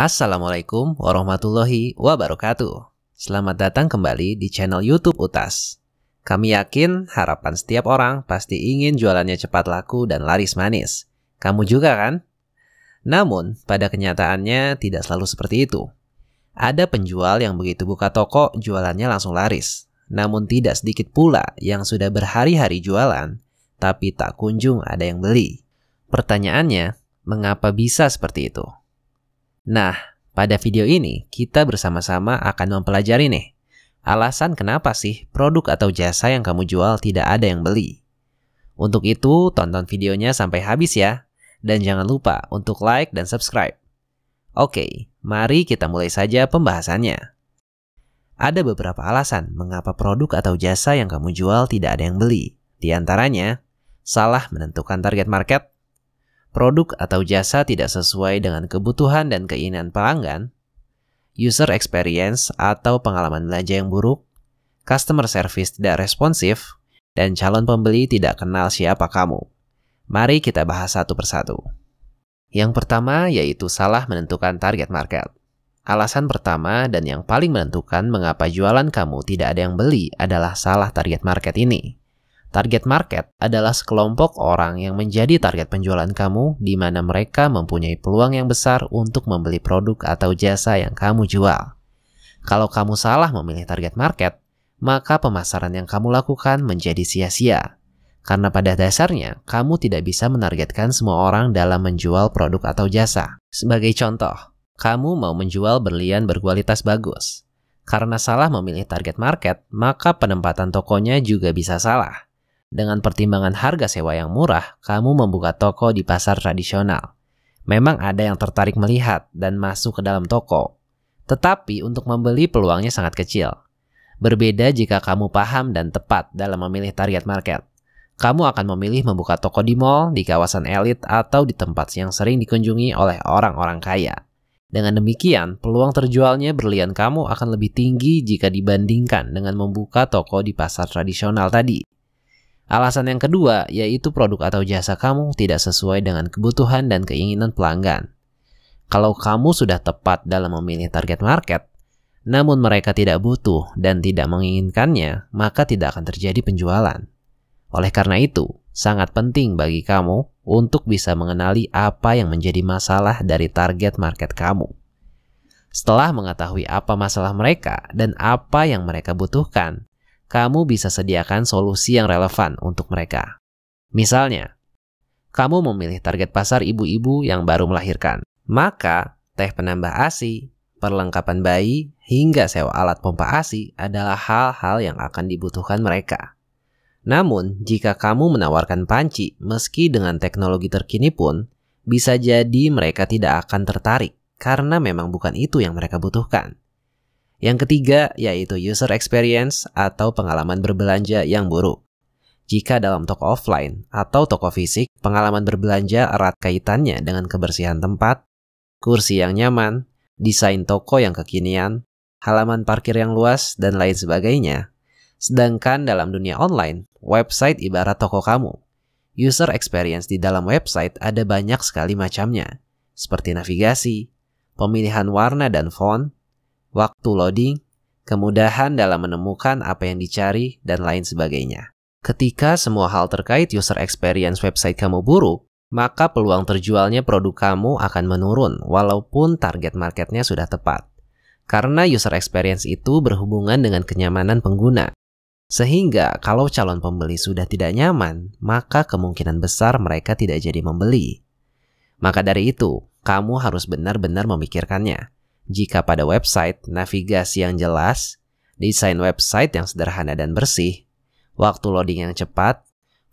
Assalamualaikum warahmatullahi wabarakatuh. Selamat datang kembali di channel YouTube Utas. Kami yakin harapan setiap orang pasti ingin jualannya cepat laku dan laris manis. Kamu juga kan? Namun, pada kenyataannya tidak selalu seperti itu. Ada penjual yang begitu buka toko, jualannya langsung laris. Namun tidak sedikit pula yang sudah berhari-hari jualan, tapi tak kunjung ada yang beli. Pertanyaannya, mengapa bisa seperti itu? Nah, pada video ini kita bersama-sama akan mempelajari nih, alasan kenapa sih produk atau jasa yang kamu jual tidak ada yang beli. Untuk itu, tonton videonya sampai habis ya, dan jangan lupa untuk like dan subscribe. Oke, mari kita mulai saja pembahasannya. Ada beberapa alasan mengapa produk atau jasa yang kamu jual tidak ada yang beli. Di antaranya, salah menentukan target market, produk atau jasa tidak sesuai dengan kebutuhan dan keinginan pelanggan, user experience atau pengalaman belanja yang buruk, customer service tidak responsif, dan calon pembeli tidak kenal siapa kamu. Mari kita bahas satu persatu. Yang pertama yaitu salah menentukan target market. Alasan pertama dan yang paling menentukan mengapa jualan kamu tidak ada yang beli adalah salah target market ini. Target market adalah sekelompok orang yang menjadi target penjualan kamu di mana mereka mempunyai peluang yang besar untuk membeli produk atau jasa yang kamu jual. Kalau kamu salah memilih target market, maka pemasaran yang kamu lakukan menjadi sia-sia. Karena pada dasarnya, kamu tidak bisa menargetkan semua orang dalam menjual produk atau jasa. Sebagai contoh, kamu mau menjual berlian berkualitas bagus. Karena salah memilih target market, maka penempatan tokonya juga bisa salah. Dengan pertimbangan harga sewa yang murah, kamu membuka toko di pasar tradisional. Memang ada yang tertarik melihat dan masuk ke dalam toko. Tetapi untuk membeli peluangnya sangat kecil. Berbeda jika kamu paham dan tepat dalam memilih target market. Kamu akan memilih membuka toko di mall, di kawasan elit, atau di tempat yang sering dikunjungi oleh orang-orang kaya. Dengan demikian, peluang terjualnya berlian kamu akan lebih tinggi jika dibandingkan dengan membuka toko di pasar tradisional tadi. Alasan yang kedua yaitu produk atau jasa kamu tidak sesuai dengan kebutuhan dan keinginan pelanggan. Kalau kamu sudah tepat dalam memilih target market, namun mereka tidak butuh dan tidak menginginkannya, maka tidak akan terjadi penjualan. Oleh karena itu, sangat penting bagi kamu untuk bisa mengenali apa yang menjadi masalah dari target market kamu. Setelah mengetahui apa masalah mereka dan apa yang mereka butuhkan, kamu bisa sediakan solusi yang relevan untuk mereka. Misalnya, kamu memilih target pasar ibu-ibu yang baru melahirkan. Maka, teh penambah ASI, perlengkapan bayi, hingga sewa alat pompa ASI adalah hal-hal yang akan dibutuhkan mereka. Namun, jika kamu menawarkan panci meski dengan teknologi terkini pun, bisa jadi mereka tidak akan tertarik karena memang bukan itu yang mereka butuhkan. Yang ketiga yaitu user experience atau pengalaman berbelanja yang buruk. Jika dalam toko offline atau toko fisik, pengalaman berbelanja erat kaitannya dengan kebersihan tempat, kursi yang nyaman, desain toko yang kekinian, halaman parkir yang luas, dan lain sebagainya. Sedangkan dalam dunia online, website ibarat toko kamu. User experience di dalam website ada banyak sekali macamnya, seperti navigasi, pemilihan warna dan font, waktu loading, kemudahan dalam menemukan apa yang dicari, dan lain sebagainya. Ketika semua hal terkait user experience website kamu buruk, maka peluang terjualnya produk kamu akan menurun walaupun target marketnya sudah tepat. Karena user experience itu berhubungan dengan kenyamanan pengguna. Sehingga kalau calon pembeli sudah tidak nyaman, maka kemungkinan besar mereka tidak jadi membeli. Maka dari itu, kamu harus benar-benar memikirkannya. Jika pada website, navigasi yang jelas, desain website yang sederhana dan bersih, waktu loading yang cepat,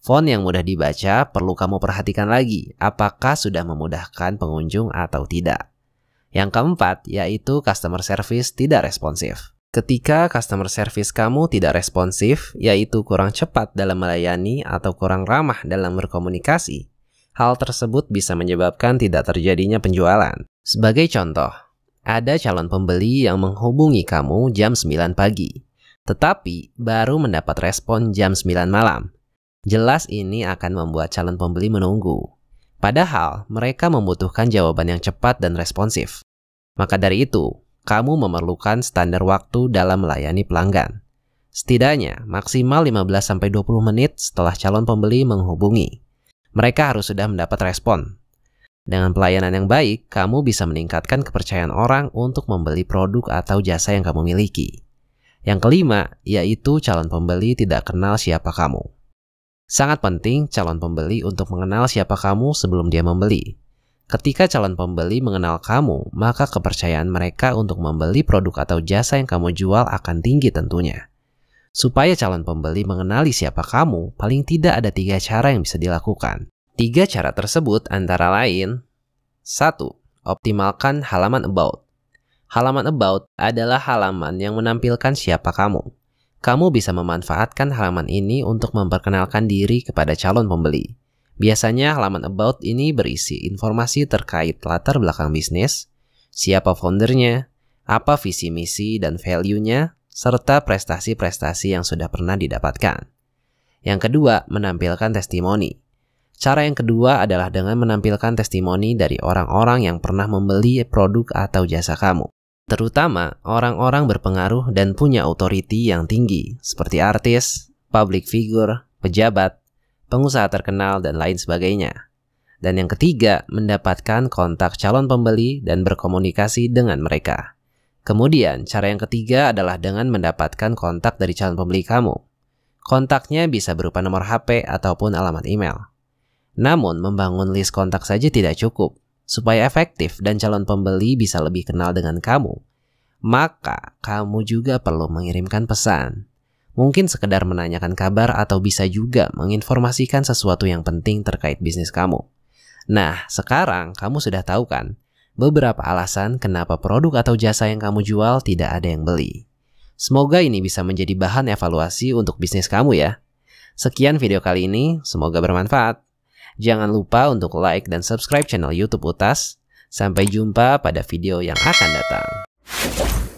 font yang mudah dibaca, perlu kamu perhatikan lagi apakah sudah memudahkan pengunjung atau tidak. Yang keempat, yaitu customer service tidak responsif. Ketika customer service kamu tidak responsif, yaitu kurang cepat dalam melayani atau kurang ramah dalam berkomunikasi, hal tersebut bisa menyebabkan tidak terjadinya penjualan. Sebagai contoh, ada calon pembeli yang menghubungi kamu jam 9 pagi, tetapi baru mendapat respon jam 9 malam. Jelas ini akan membuat calon pembeli menunggu. Padahal mereka membutuhkan jawaban yang cepat dan responsif. Maka dari itu, kamu memerlukan standar waktu dalam melayani pelanggan. Setidaknya maksimal 15-20 menit setelah calon pembeli menghubungi. Mereka harus sudah mendapat respon. Dengan pelayanan yang baik, kamu bisa meningkatkan kepercayaan orang untuk membeli produk atau jasa yang kamu miliki. Yang kelima, yaitu calon pembeli tidak kenal siapa kamu. Sangat penting calon pembeli untuk mengenal siapa kamu sebelum dia membeli. Ketika calon pembeli mengenal kamu, maka kepercayaan mereka untuk membeli produk atau jasa yang kamu jual akan tinggi tentunya. Supaya calon pembeli mengenali siapa kamu, paling tidak ada 3 cara yang bisa dilakukan. 3 cara tersebut antara lain: 1. Optimalkan halaman about. Halaman about adalah halaman yang menampilkan siapa kamu. Kamu bisa memanfaatkan halaman ini untuk memperkenalkan diri kepada calon pembeli. Biasanya halaman about ini berisi informasi terkait latar belakang bisnis, siapa foundernya, apa visi misi dan value-nya, serta prestasi-prestasi yang sudah pernah didapatkan. Yang kedua, menampilkan testimoni. Cara yang kedua adalah dengan menampilkan testimoni dari orang-orang yang pernah membeli produk atau jasa kamu. Terutama orang-orang berpengaruh dan punya authority yang tinggi, seperti artis, public figure, pejabat, pengusaha terkenal, dan lain sebagainya. Dan yang ketiga, mendapatkan kontak calon pembeli dan berkomunikasi dengan mereka. Kemudian, cara yang ketiga adalah dengan mendapatkan kontak dari calon pembeli kamu. Kontaknya bisa berupa nomor HP ataupun alamat email. Namun, membangun list kontak saja tidak cukup. Supaya efektif dan calon pembeli bisa lebih kenal dengan kamu, maka kamu juga perlu mengirimkan pesan. Mungkin sekedar menanyakan kabar atau bisa juga menginformasikan sesuatu yang penting terkait bisnis kamu. Nah, sekarang kamu sudah tahu kan beberapa alasan kenapa produk atau jasa yang kamu jual tidak ada yang beli. Semoga ini bisa menjadi bahan evaluasi untuk bisnis kamu ya. Sekian video kali ini, semoga bermanfaat. Jangan lupa untuk like dan subscribe channel YouTube Utas. Sampai jumpa pada video yang akan datang.